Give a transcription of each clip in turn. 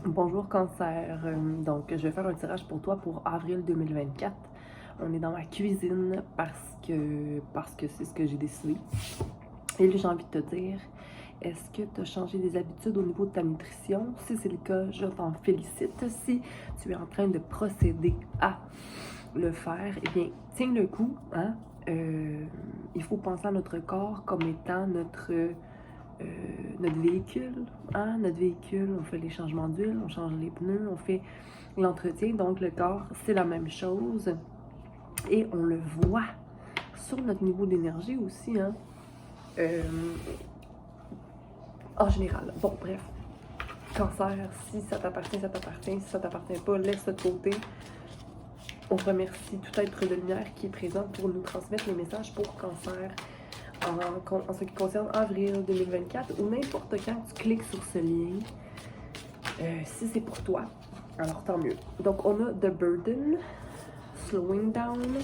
Bonjour Cancer, donc je vais faire un tirage pour toi pour avril 2024. On est dans ma cuisine parce que c'est ce que j'ai décidé. Et là j'ai envie de te dire, est-ce que tu as changé des habitudes au niveau de ta nutrition? Si c'est le cas, je t'en félicite. Si tu es en train de procéder à le faire, eh bien tiens le coup, hein? Il faut penser à notre corps comme étant euh, notre véhicule, hein? Notre véhicule, on fait les changements d'huile, on change les pneus, on fait l'entretien. Donc le corps, c'est la même chose. Et on le voit sur notre niveau d'énergie aussi, hein? Euh, En général. Bon, bref. Cancer, si ça t'appartient, ça t'appartient. Si ça t'appartient pas, laisse ça de côté. On remercie tout être de lumière qui est présent pour nous transmettre les messages pour Cancer en ce qui concerne avril 2024 ou n'importe quand tu cliques sur ce lien. Si c'est pour toi, alors tant mieux. Donc on a The Burden, Slowing Down,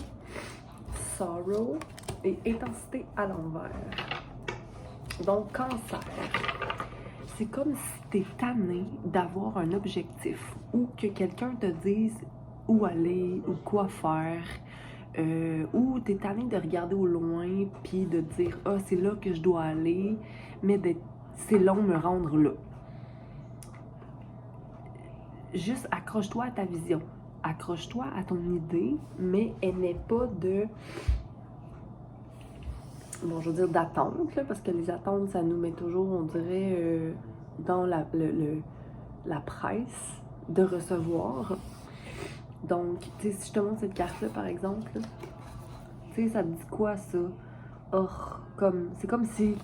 Sorrow et Intensité à l'envers. Donc Cancer, c'est comme si t'es tanné d'avoir un objectif ou que quelqu'un te dise où aller ou quoi faire. Ou t'es tanné de regarder au loin puis de dire ah c'est là que je dois aller, mais c'est long me rendre là. Juste accroche-toi à ta vision, accroche-toi à ton idée, mais elle n'est pas de, bon je veux dire d'attente, là, parce que les attentes ça nous met toujours, on dirait, dans la presse de recevoir. Donc, tu sais, si je te montre cette carte-là par exemple, tu sais, ça te dit quoi ça? Oh, c'est comme si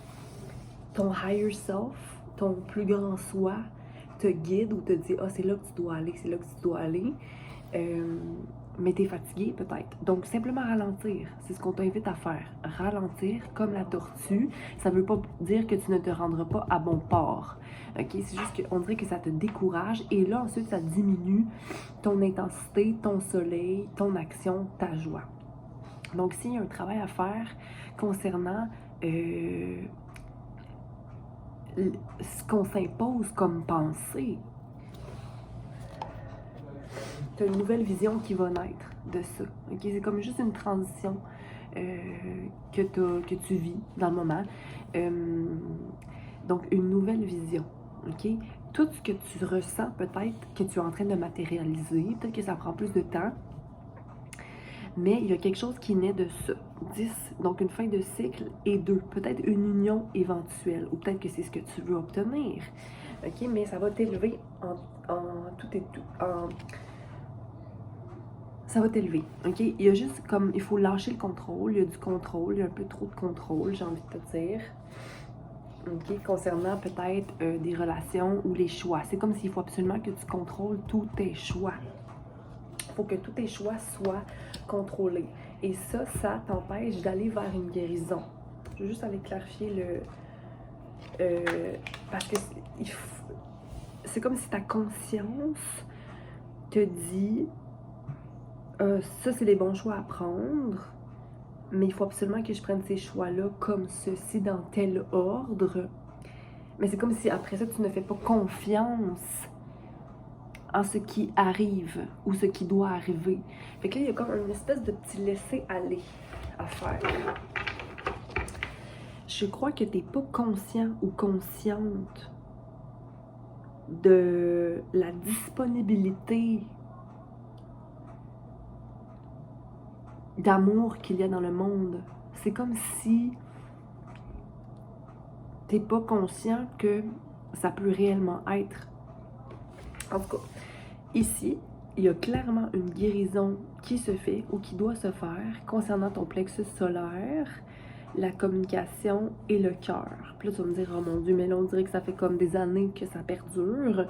ton higher self, ton plus grand soi, te guide ou te dit ah c'est là que tu dois aller, c'est là que tu dois aller. Mais t'es fatigué peut-être. Donc simplement ralentir, c'est ce qu'on t'invite à faire. Ralentir comme la tortue, ça veut pas dire que tu ne te rendras pas à bon port. Ok, c'est juste qu'on dirait que ça te décourage et là ensuite ça diminue ton intensité, ton soleil, ton action, ta joie. Donc s'il y a un travail à faire concernant ce qu'on s'impose comme pensée, tu as une nouvelle vision qui va naître de ça. Okay? C'est comme juste une transition que tu vis dans le moment. Donc, une nouvelle vision. Okay? Tout ce que tu ressens, peut-être que tu es en train de matérialiser, peut-être que ça prend plus de temps, mais il y a quelque chose qui naît de ça. 10, donc une fin de cycle, et 2, peut-être une union éventuelle, ou peut-être que c'est ce que tu veux obtenir. OK, mais ça va t'élever en tout et tout. Ça va t'élever, OK? Il y a juste comme, il faut lâcher le contrôle. Il y a du contrôle, il y a un peu trop de contrôle, j'ai envie de te dire. OK? Concernant peut-être des relations ou les choix. C'est comme s'il faut absolument que tu contrôles tous tes choix. Il faut que tous tes choix soient contrôlés. Et ça t'empêche d'aller vers une guérison. Je veux juste aller clarifier parce que c'est comme si ta conscience te dit ça, c'est les bons choix à prendre, mais il faut absolument que je prenne ces choix-là comme ceci, dans tel ordre. Mais c'est comme si après ça, tu ne fais pas confiance en ce qui arrive ou ce qui doit arriver. Fait que là, il y a comme une espèce de petit laisser-aller à faire. Je crois que tu n'es pas conscient ou consciente de la disponibilité d'amour qu'il y a dans le monde. C'est comme si t'es pas conscient que ça peut réellement être. En tout cas, ici, il y a clairement une guérison qui se fait ou qui doit se faire concernant ton plexus solaire, la communication et le cœur. Puis là, tu vas me dire, oh mon Dieu, mais là, on dirait que ça fait comme des années que ça perdure,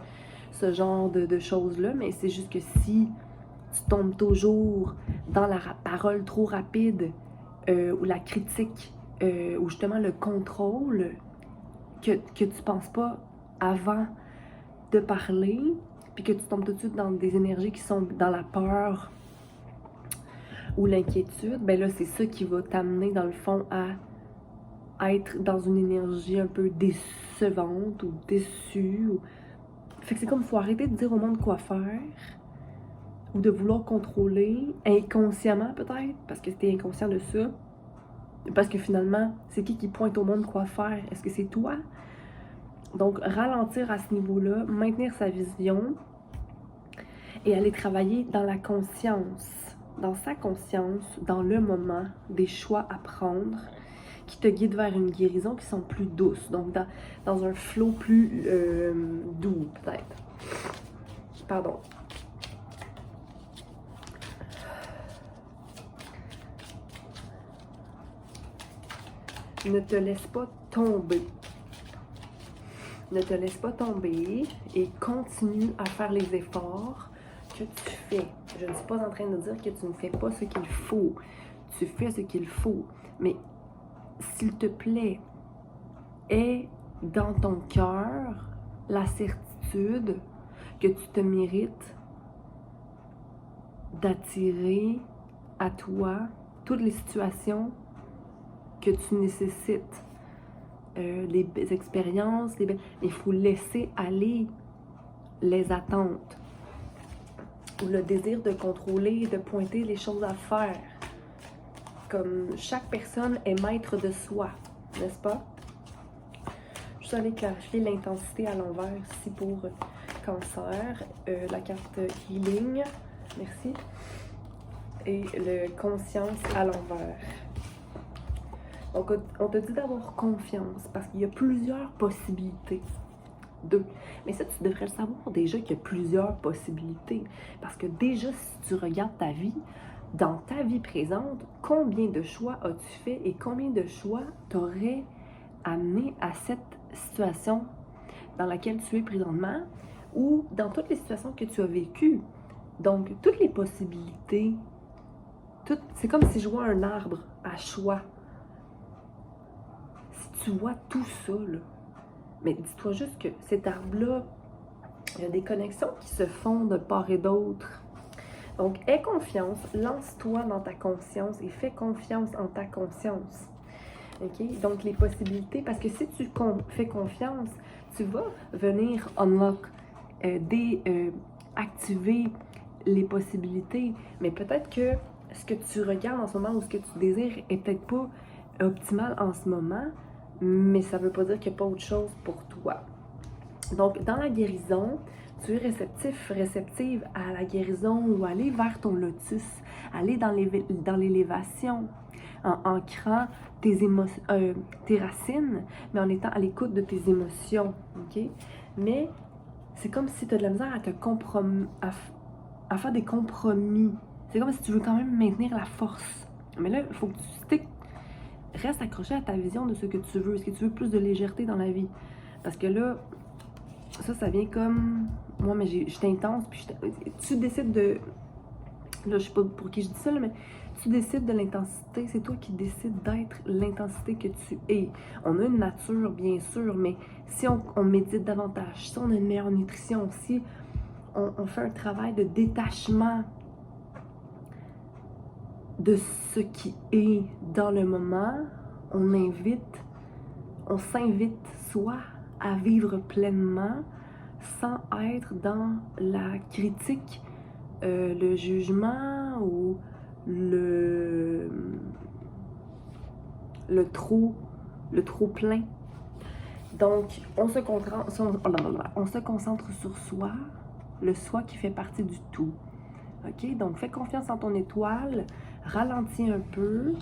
ce genre de choses-là, mais c'est juste que si tu tombes toujours dans la parole trop rapide ou la critique ou justement le contrôle, que tu penses pas avant de parler, puis que tu tombes tout de suite dans des énergies qui sont dans la peur ou l'inquiétude, ben là, c'est ça qui va t'amener, dans le fond, à être dans une énergie un peu décevante ou déçue. Fait que c'est comme, faut arrêter de dire au monde quoi faire ou de vouloir contrôler inconsciemment peut-être, parce que t'es inconscient de ça. Parce que finalement, c'est qui pointe au monde quoi faire? Est-ce que c'est toi? Donc, ralentir à ce niveau-là, maintenir sa vision et aller travailler dans la conscience, dans sa conscience, dans le moment, des choix à prendre qui te guident vers une guérison qui sont plus douces. Donc, dans un flow plus doux, peut-être. Pardon. Ne te laisse pas tomber. Ne te laisse pas tomber et continue à faire les efforts que tu fais. Je ne suis pas en train de dire que tu ne fais pas ce qu'il faut. Tu fais ce qu'il faut. Mais s'il te plaît, aie dans ton cœur la certitude que tu te mérites d'attirer à toi toutes les situations que tu nécessites. Les expériences, il faut laisser aller les attentes ou le désir de contrôler, de pointer les choses à faire. Comme chaque personne est maître de soi, n'est-ce pas? Je suis allée clarifier l'intensité à l'envers ici pour cancer, la carte healing, merci, et le conscience à l'envers. Donc, on te dit d'avoir confiance parce qu'il y a plusieurs possibilités. Mais ça, tu devrais le savoir déjà qu'il y a plusieurs possibilités. Parce que déjà, si tu regardes ta vie, dans ta vie présente, combien de choix as-tu fait et combien de choix t'auraient amené à cette situation dans laquelle tu es présentement ou dans toutes les situations que tu as vécues. Donc, toutes les possibilités, c'est comme si je vois un arbre à choix. Tu vois tout ça, là. Mais dis-toi juste que cet arbre-là, il y a des connexions qui se font de part et d'autre. Donc, aie confiance, lance-toi dans ta conscience et fais confiance en ta conscience. OK? Donc, les possibilités, parce que si tu fais confiance, tu vas venir unlock, activer les possibilités. Mais peut-être que ce que tu regardes en ce moment ou ce que tu désires est peut-être pas optimal en ce moment, mais ça ne veut pas dire qu'il n'y a pas autre chose pour toi. Donc, dans la guérison, tu es réceptive à la guérison ou aller vers ton lotus, aller dans l'élévation, en ancrant tes racines, mais en étant à l'écoute de tes émotions, ok? Mais c'est comme si tu as de la misère à faire des compromis. C'est comme si tu veux quand même maintenir la force. Mais là, il faut que tu reste accroché à ta vision de ce que tu veux. Est-ce que tu veux plus de légèreté dans la vie? Parce que là, ça vient comme... Moi, mais je suis intense, puis tu décides de... Là, je sais pas pour qui je dis ça, là, mais tu décides de l'intensité. C'est toi qui décides d'être l'intensité que tu es. On a une nature, bien sûr, mais si on médite davantage, si on a une meilleure nutrition, si on fait un travail de détachement de ce qui est dans le moment, on s'invite soit à vivre pleinement sans être dans la critique, le jugement ou le trop plein. Donc, on se concentre sur soi, le soi qui fait partie du tout. OK? Donc, fais confiance en ton étoile, ralentis un peu,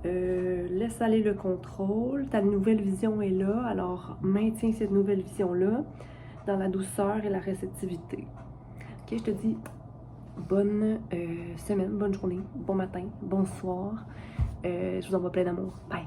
laisse aller le contrôle. Ta nouvelle vision est là, alors maintiens cette nouvelle vision-là dans la douceur et la réceptivité. OK? Je te dis bonne semaine, bonne journée, bon matin, bonsoir. Je vous envoie plein d'amour. Bye!